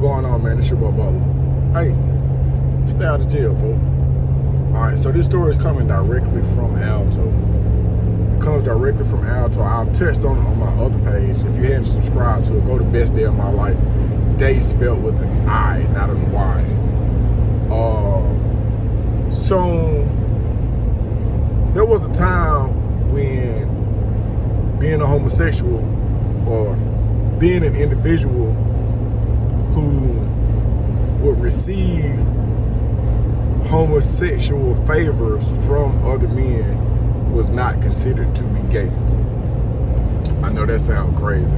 going on, man? It's your boy Butler. Hey, stay out of jail, bro. Alright, so this story is coming directly from Alto. It comes directly from Alto. I've touched on it on my other page. If you hadn't subscribed to it, go to Best Day of My Life. Day spelled with an I, not an Y. So there was a time when being a homosexual or being an individual who would receive homosexual favors from other men was not considered to be gay. I know that sounds crazy,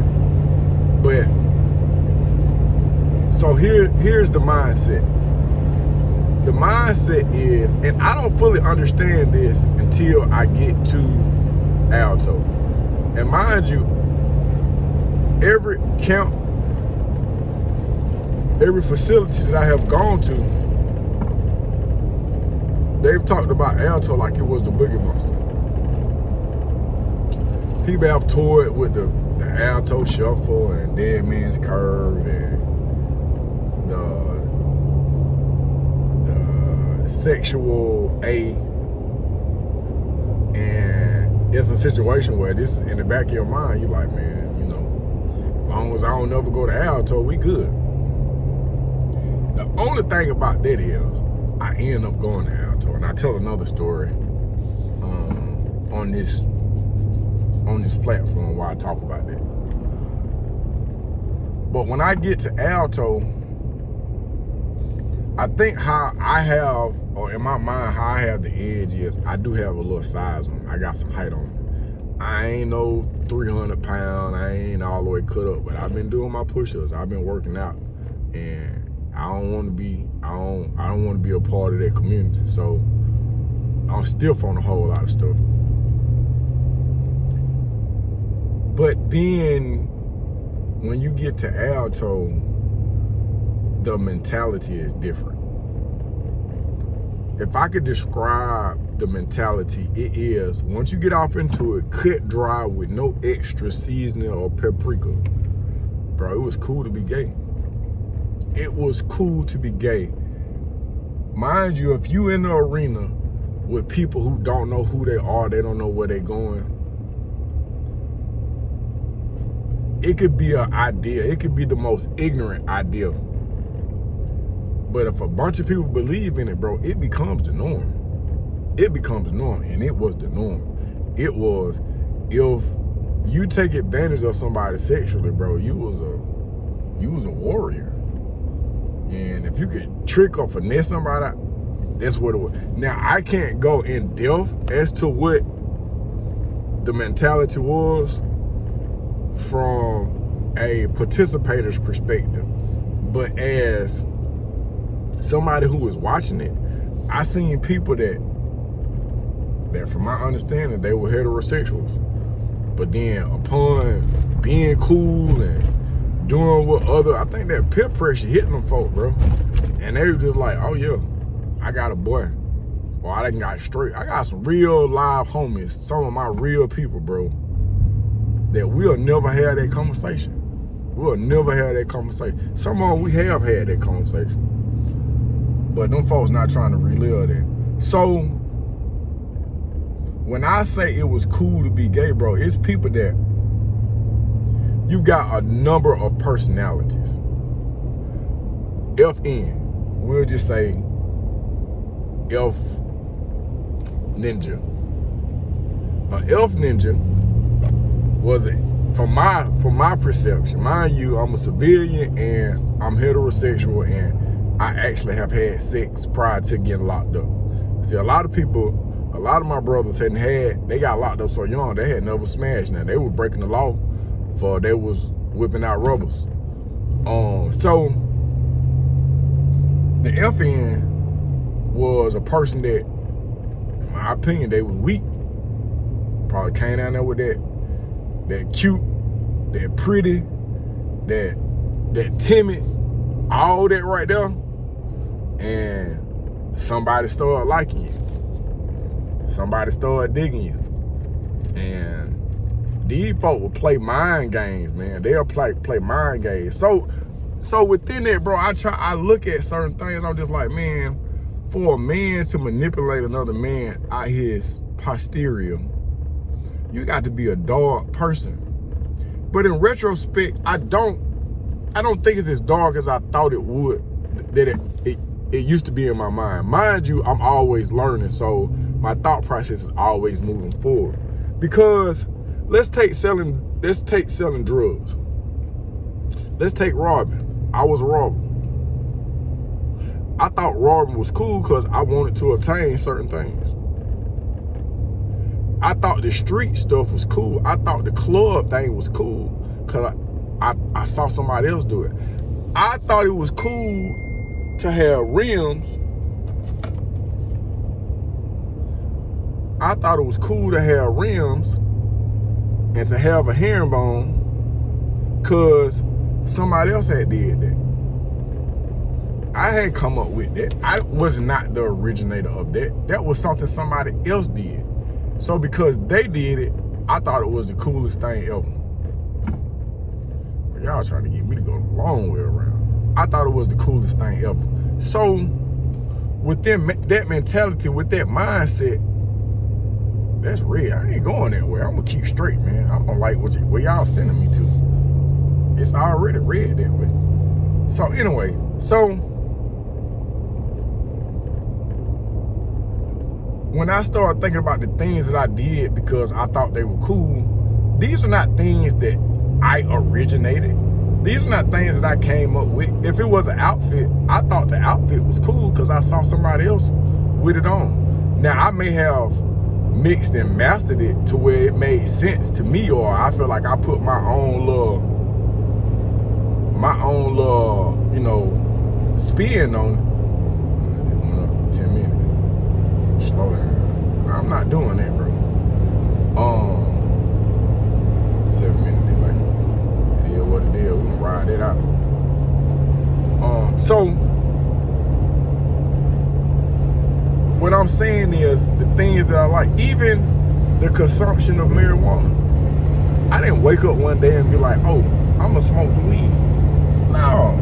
but so here's the mindset. The mindset is, and I don't fully understand this until I get to Alto. And mind you, every camp, every facility that I have gone to, they've talked about Alto like it was the boogie monster. People have toured with the Alto Shuffle and Dead Man's Curve and the Sexual A, and it's a situation where this in the back of your mind, you're like, man, you know, as long as I don't never go to Alto, we good. The only thing about that is I end up going to Alto, and I tell another story on this platform where I talk about that. But when I get to Alto, I think how I have, or in my mind, how I have the edge is I do have a little size on me. I got some height on me. I ain't no 300 pound. I ain't all the way cut up, but I've been doing my push-ups. I've been working out, and I don't want to be a part of that community. So I'm stiff on a whole lot of stuff. But then when you get to Alto, the mentality is different. If I could describe the mentality, it is, once you get off into it, cut dry with no extra seasoning or paprika. Bro, it was cool to be gay. It was cool to be gay. Mind you, if you in the arena with people who don't know who they are, they don't know where they're going, it could be an idea. It could be the most ignorant idea. But if a bunch of people believe in it, bro, it becomes the norm. It becomes the norm, and it was the norm. It was, if you take advantage of somebody sexually, bro, you was a warrior. And if you could trick or finesse somebody, that's what it was. Now, I can't go in depth as to what the mentality was from a participator's perspective, but as somebody who was watching it, I seen people that from my understanding, they were heterosexuals. But then upon being cool and doing what I think that peer pressure hitting them folk, bro. And they were just like, oh yeah, I got a boy. Or I done got straight. I got some real live homies, some of my real people, bro, that we'll never have that conversation. We'll never have that conversation. Some of them we have had that conversation. But them folks not trying to relive that. So when I say it was cool to be gay, bro, it's people that you've got a number of personalities. FN, we'll just say Elf Ninja. An Elf Ninja was it from my perception. Mind you, I'm a civilian and I'm heterosexual, and I actually have had sex prior to getting locked up. See, a lot of my brothers they got locked up so young, they had never smashed now. They were breaking the law for they was whipping out rubbers. So the FN was a person that, in my opinion, they was weak. Probably came down there with that cute, that pretty, that timid, all that right there. And somebody started liking you. Somebody started digging you. And these folk will play mind games, man. They'll play mind games. So So within that, bro, I look at certain things, I'm just like, man, for a man to manipulate another man out his posterior, you got to be a dog person. But in retrospect, I don't think it's as dark as I thought it would, that it used to be in my mind. Mind you, I'm always learning, so my thought process is always moving forward. Because let's take selling drugs. Let's take robbing. I was a robber. I thought robbing was cool because I wanted to obtain certain things. I thought the street stuff was cool. I thought the club thing was cool because I saw somebody else do it. I thought it was cool to have rims. I thought it was cool to have rims and to have a herringbone because somebody else had did that. I had come up with that. I was not the originator of that. That was something somebody else did. So because they did it, I thought it was the coolest thing ever. But y'all trying to get me to go the long way around. I thought it was the coolest thing ever. So within that mentality, with that mindset, that's red. I ain't going that way. I'm gonna keep straight, man. I don't like where y'all sending me to. It's already red that way. So anyway, when I started thinking about the things that I did because I thought they were cool, these are not things that I originated. These are not things that I came up with. If it was an outfit, I thought the outfit was cool because I saw somebody else with it on. Now, I may have mixed and mastered it to where it made sense to me, or I feel like I put my own little, you know, spin on it. It went up 10 minutes. Slow down. I'm not doing that, bro. 7-minute delay. It is what it is. We're gonna ride it out. So what I'm saying is the things that I like, even the consumption of marijuana. I didn't wake up one day and be like, oh, I'm gonna smoke the weed. No.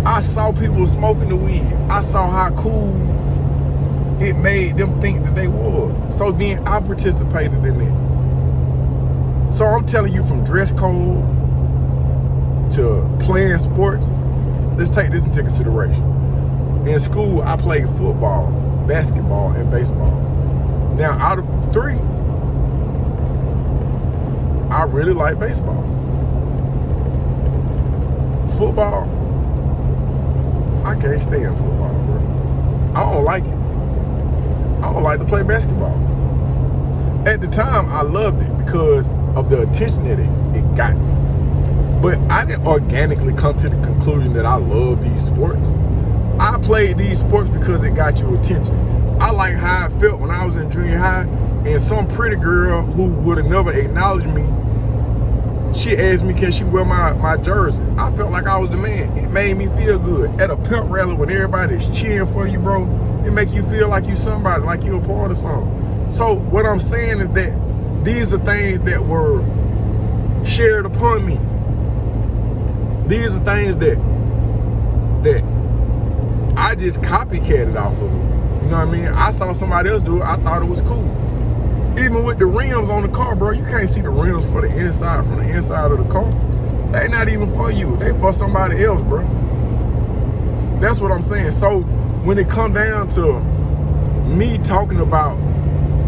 I saw people smoking the weed. I saw how cool it made them think that they was. So then I participated in it. So I'm telling you, from dress code to playing sports, let's take this into consideration. In school, I played football, basketball, and baseball. Now, out of the three, I really like baseball. Football, I can't stand football, bro. I don't like it. I don't like to play basketball. At the time, I loved it because of the attention that it got me. But I didn't organically come to the conclusion that I love these sports. I played these sports because it got your attention. I like how I felt when I was in junior high and some pretty girl who would have never acknowledged me, she asked me, can she wear my jersey? I felt like I was the man. It made me feel good. At a pimp rally when everybody's cheering for you, bro, it make you feel like you somebody, like you a part of something. So what I'm saying is that these are things that were shared upon me. These are things that I just copycatted off of it. You know what I mean? I saw somebody else do it. I thought it was cool. Even with the rims on the car, bro, you can't see the rims for the inside, from the inside of the car. They not even for you. They for somebody else, bro. That's what I'm saying. So when it come down to me talking about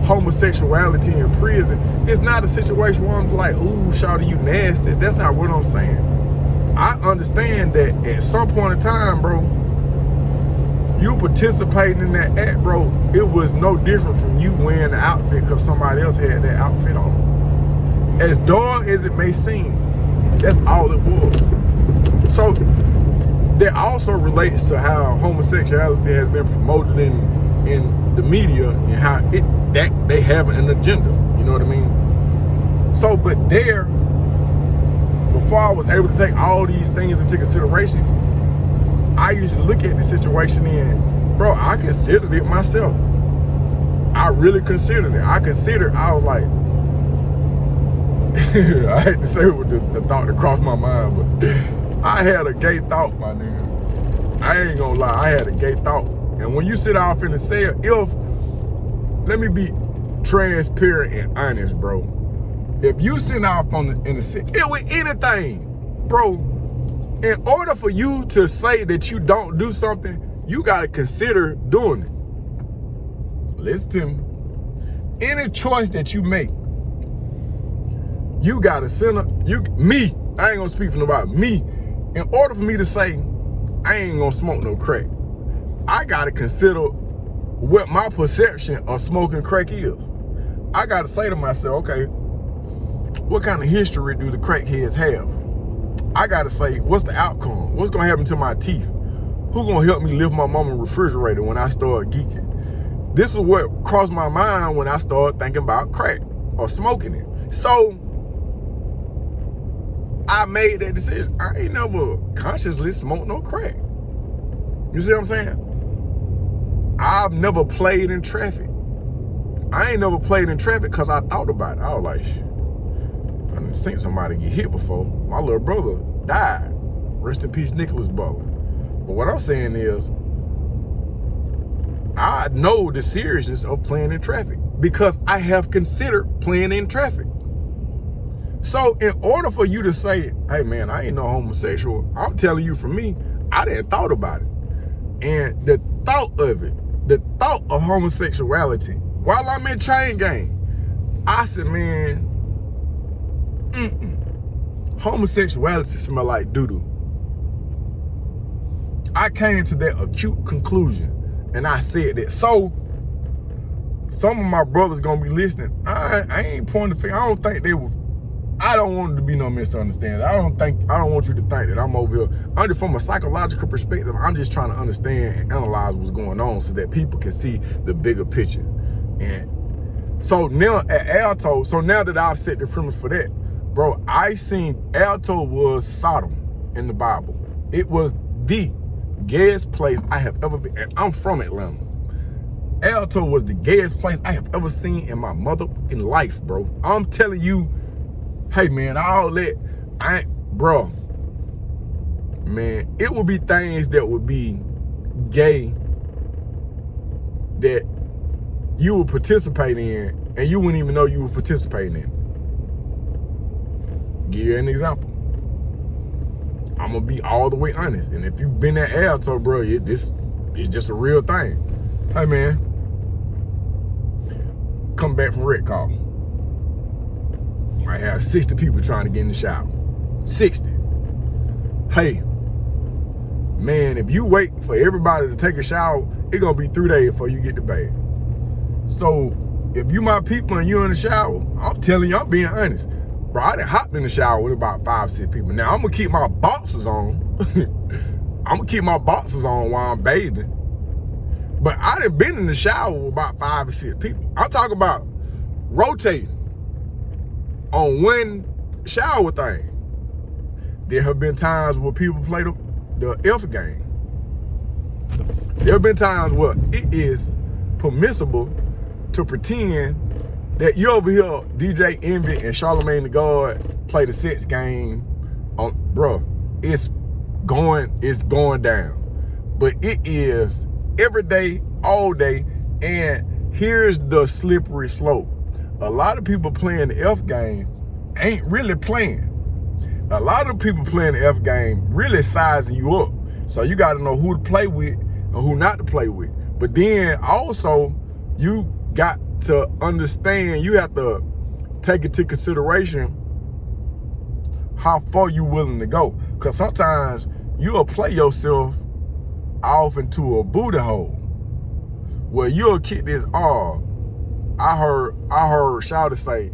homosexuality in prison, it's not a situation where I'm like, ooh, shawty, you nasty. That's not what I'm saying. I understand that at some point in time, bro, you participating in that act, bro, it was no different from you wearing the outfit because somebody else had that outfit on. As dark as it may seem, that's all it was. So that also relates to how homosexuality has been promoted in the media and how that they have an agenda. You know what I mean? So, but there, before I was able to take all these things into consideration, I used to look at the situation and, bro, I considered it myself. I really considered it. I was like, I hate to say what the thought that crossed my mind, but I had a gay thought, my nigga. I ain't gonna lie, I had a gay thought. And when you sit off in the cell, let me be transparent and honest, bro. If you sit off in the cell, with anything, bro, in order for you to say that you don't do something, you gotta consider doing it. Listen to me. Any choice that you make, you gotta me, I ain't gonna speak for nobody, me, in order for me to say, I ain't gonna smoke no crack, I gotta consider what my perception of smoking crack is. I gotta say to myself, okay, what kind of history do the crackheads have? I gotta say, what's the outcome? What's gonna happen to my teeth? Who gonna help me lift my mama's refrigerator when I start geeking? This is what crossed my mind when I started thinking about crack or smoking it. So I made that decision. I ain't never consciously smoked no crack. You see what I'm saying? I've never played in traffic. I ain't never played in traffic because I thought about it. I was like, I done seen somebody get hit before. My little brother died. Rest in peace, Nicholas Butler. But what I'm saying is, I know the seriousness of playing in traffic because I have considered playing in traffic. So in order for you to say, hey man, I ain't no homosexual, I'm telling you, for me, I didn't thought about it. And the thought of it, the thought of homosexuality, while I'm in chain gang, I said, man, homosexuality smell like doo-doo. I came to that acute conclusion, and I said that. So some of my brothers gonna be listening. I ain't pointing the finger. I don't think they was. I don't want it to be no misunderstanding. I don't want you to think that I'm over here. From a psychological perspective, I'm just trying to understand and analyze what's going on so that people can see the bigger picture. And so now at Alto, so now that I've set the premise for that, bro, I seen Alto was Sodom in the Bible. It was the gayest place I have ever been, and I'm from Atlanta. Alto was the gayest place I have ever seen in my motherfucking life, bro. I'm telling you, hey man, bro, man, it would be things that would be gay that you would participate in and you wouldn't even know you were participating in. Give you an example. I'm gonna be all the way honest. And if you've been at Alto, bro, this is just a real thing. Hey man, come back from Red Call. I have 60 people trying to get in the shower. 60. Hey, man, if you wait for everybody to take a shower, it's gonna be 3 days before you get to bed. So if you my people and you in the shower, I'm telling you, I'm being honest. Bro, I done hopped in the shower with about 5, 6 people. Now I'm gonna keep my boxers on. I'm gonna keep my boxers on while I'm bathing. But I done been in the shower with about 5 or 6 people. I'm talking about rotating on one shower thing. There have been times where people play the F game. There have been times where it is permissible to pretend that you over here, DJ Envy and Charlamagne the God, play the sex game. Bro, it's going down. But it is every day, all day, and here's the slippery slope. A lot of people playing the F game ain't really playing. A lot of people playing the F game really sizing you up. So you got to know who to play with and who not to play with. But then also, you got to understand, you have to take into consideration how far you willing to go. Because sometimes you'll play yourself off into a booty hole where you'll kick this, I heard Shawty say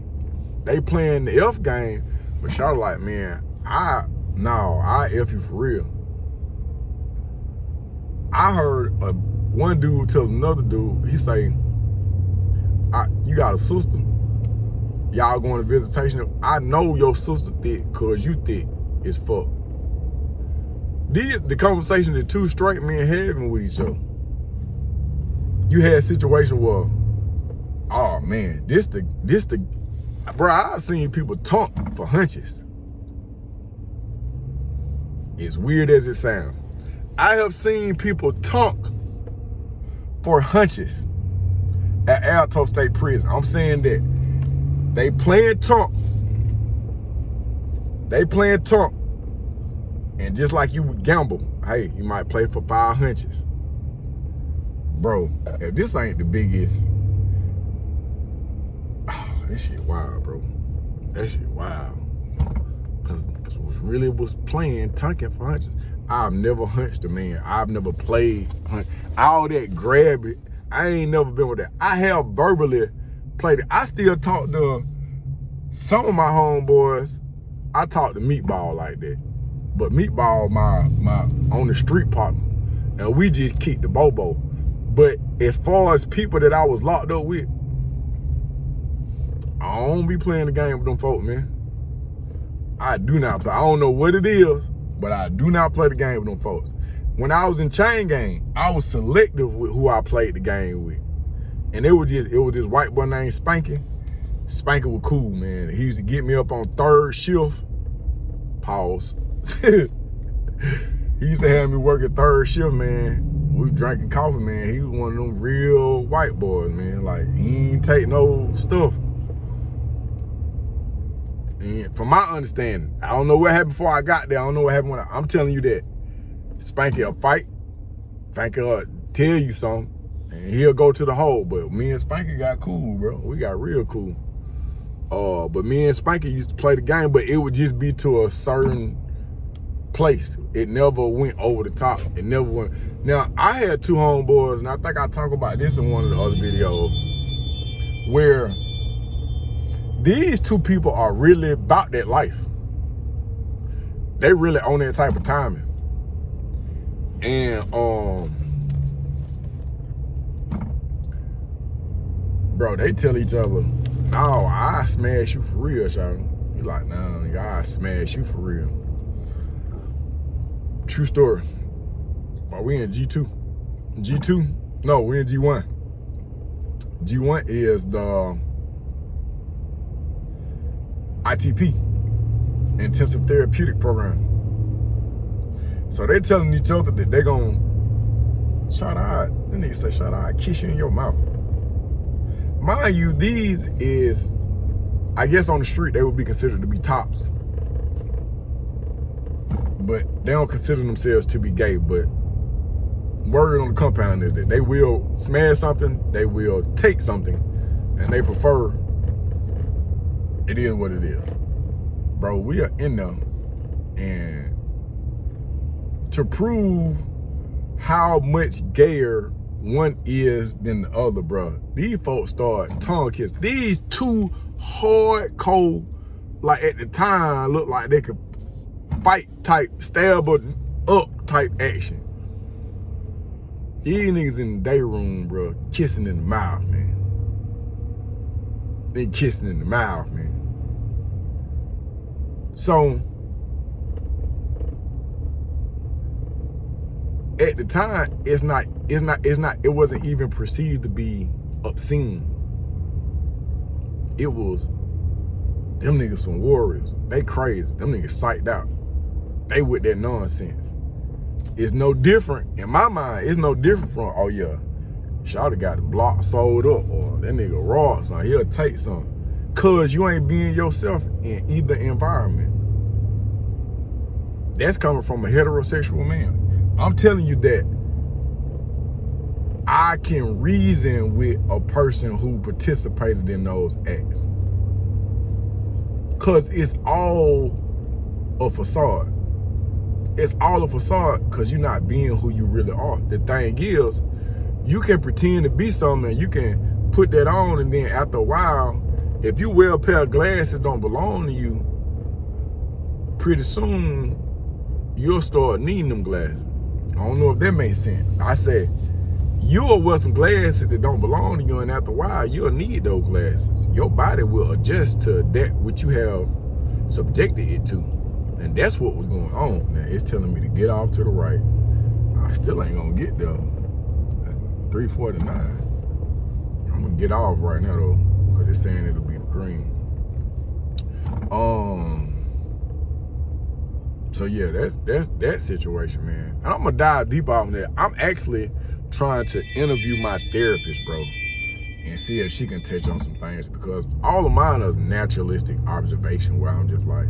they playing the F game, but Shawty like, man, I F you for real. I heard one dude tell another dude, he say, you got a sister, y'all going to visitation, I know your sister thick cause you thick as fuck. The conversation that two straight men having with each other. You had a situation where, oh man, this the bro, I've seen people talk for hunches. As weird as it sounds. I have seen people tunk for hunches at Alto State Prison. I'm saying that they playing tunk. They playing tunk. And just like you would gamble, hey, you might play for 5 hunches. Bro, if this ain't the biggest, that shit wild, bro. That shit wild. Cause really was playing, tunking for hunches. I've never hunched a man. I've never played hunt. All that grab it, I ain't never been with that. I have verbally played it. I still talk to some of my homeboys. I talk to Meatball like that. But Meatball, my on the street partner. And we just kick the bobo. But as far as people that I was locked up with, I don't be playing the game with them folk, man. I do not play. I don't know what it is, but I do not play the game with them folks. When I was in chain gang, I was selective with who I played the game with. And it was this white boy named Spanky. Spanky was cool, man. He used to get me up on 3rd shift. Pause. He used to have me working 3rd shift, man. We was drinking coffee, man. He was one of them real white boys, man. Like, he ain't take no stuff. And from my understanding, I don't know what happened before I got there. I don't know what happened when I'm telling you that Spanky will fight. Spanky will tell you something, and he'll go to the hole. But me and Spanky got cool, bro. We got real cool. But me and Spanky used to play the game, but it would just be to a certain place. It never went over the top. It never went. Now, I had 2 homeboys, and I think I talk about this in one of the other videos, where these 2 people are really about that life. They really on that type of timing. And bro, they tell each other, no, I smash you for real, Sean. You like, nah, nigga, I smash you for real. True story. But we in G2. G2? No, we in G1. G1 is the ITP, Intensive Therapeutic Program. So they telling each other that they gonna shot out. That nigga say, shot out, kiss you in your mouth. Mind you, these is, I guess on the street, they would be considered to be tops. But they don't consider themselves to be gay. But word on the compound is that they will smash something, they will take something, and they prefer it is what it is. Bro, we are in them. And to prove how much gayer one is than the other, bro, these folks start tongue kiss. These 2 hardcore, like at the time, look like they could fight type, stab up type action. These niggas in the day room, bro, kissing in the mouth, man. They kissing in the mouth, man. So at the time, it wasn't even perceived to be obscene. It was, them niggas some warriors. They crazy. Them niggas psyched out. They with that nonsense. It's no different, in my mind, it's no different from, oh yeah, Shawty got the block sold up, or that nigga raw something, he'll take something. Cause you ain't being yourself in either environment. That's coming from a heterosexual man. I'm telling you that I can reason with a person who participated in those acts. Cause it's all a facade. It's all a facade because you're not being who you really are. The thing is, you can pretend to be something and you can put that on, and then after a while, if you wear a pair of glasses don't belong to you, pretty soon you'll start needing them glasses. I don't know if that makes sense. I said, you'll wear some glasses that don't belong to you, and after a while, you'll need those glasses. Your body will adjust to that which you have subjected it to. And that's what was going on. Now, it's telling me to get off to the right. I still ain't gonna get there. 349. I'm gonna get off right now though, because it's saying it'll be the green. So yeah, that's that situation, man. And I'm gonna dive deep on that. I'm actually trying to interview my therapist, bro, and see if she can touch on some things, because all of mine is naturalistic observation where I'm just like,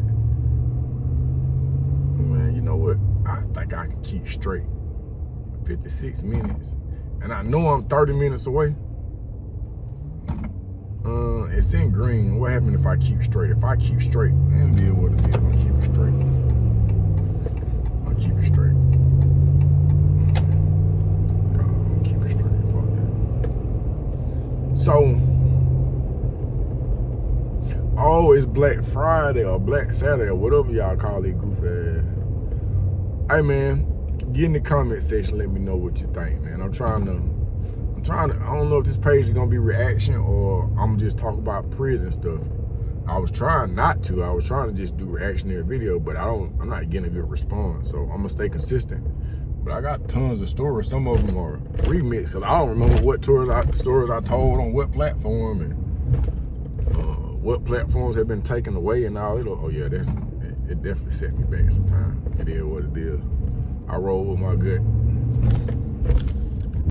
man, you know what? I think I can keep straight 56 minutes. And I know I'm 30 minutes away. It's in green. What happened if I keep straight? If I keep straight, man, deal what it is. I'll keep it straight. I'll keep it straight. I'll keep it straight. Fuck that. So, oh, it's Black Friday or Black Saturday or whatever y'all call it, goofy ass. Hey, man, get in the comment section. Let me know what you think, man. I'm trying to, I don't know if this page is going to be reaction or I'm just talk about prison stuff. I was trying not to. I was trying to just do reactionary video, but I'm not getting a good response. So I'm going to stay consistent. But I got tons of stories. Some of them are remixed because I don't remember what stories I told on what platform and what platforms have been taken away and all. Oh yeah, it definitely set me back sometimes. It is what it is. I roll with my gut.